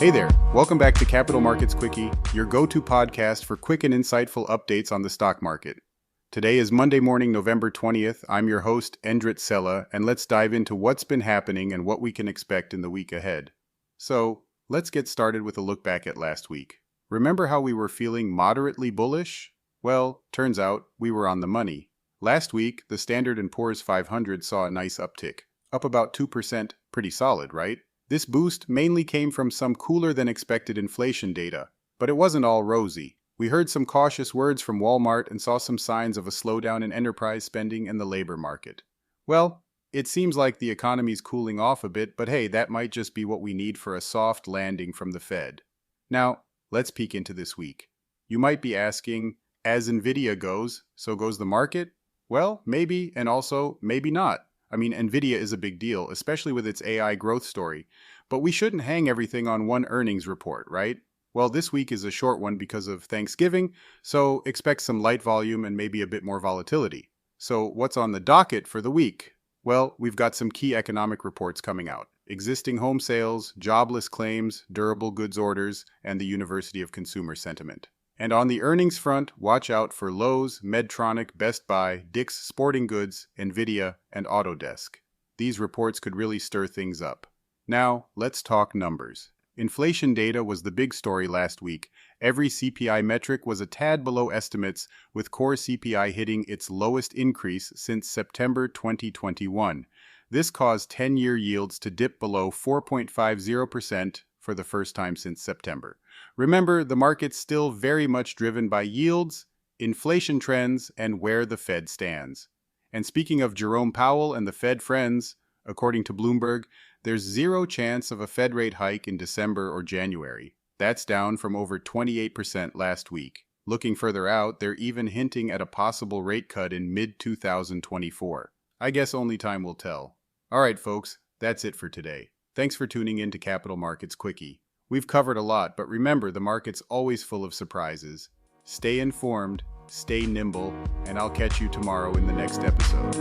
Hey there, welcome back to Capital Markets Quickie, your go-to podcast for quick and insightful updates on the stock market. Today is Monday morning, November 20th. I'm your host, Endrit Sella, and let's dive into what's been happening and what we can expect in the week ahead. So, let's get started with a look back at last week. Remember how we were feeling moderately bullish? Well, turns out we were on the money. Last week, the Standard & Poor's 500 saw a nice uptick, up about 2%, pretty solid, right? This boost mainly came from some cooler than expected inflation data, but it wasn't all rosy. We heard some cautious words from Walmart and saw some signs of a slowdown in enterprise spending and the labor market. Well, it seems like the economy's cooling off a bit, but hey, that might just be what we need for a soft landing from the Fed. Now, let's peek into this week. You might be asking, as Nvidia goes, so goes the market? Well, maybe, and also maybe not. I mean, Nvidia is a big deal, especially with its AI growth story. But we shouldn't hang everything on one earnings report, right? Well, this week is a short one because of Thanksgiving, so expect some light volume and maybe a bit more volatility. So what's on the docket for the week? Well, we've got some key economic reports coming out. Existing home sales, jobless claims, durable goods orders, and the University of Consumer Sentiment. And on the earnings front, watch out for Lowe's, Medtronic, Best Buy, Dick's Sporting Goods, Nvidia, and Autodesk. These reports could really stir things up. Now, let's talk numbers. Inflation data was the big story last week. Every CPI metric was a tad below estimates, with core CPI hitting its lowest increase since September 2021. This caused 10-year yields to dip below 4.50% for the first time since September. Remember, the market's still very much driven by yields, inflation trends, and where the Fed stands. And speaking of Jerome Powell and the Fed friends, according to Bloomberg, there's zero chance of a Fed rate hike in December or January. That's down from over 28% last week. Looking further out, they're even hinting at a possible rate cut in mid-2024. I guess only time will tell. All right, folks, that's it for today. Thanks for tuning in to Capital Markets Quickie. We've covered a lot, but remember, the market's always full of surprises. Stay informed, stay nimble, and I'll catch you tomorrow in the next episode.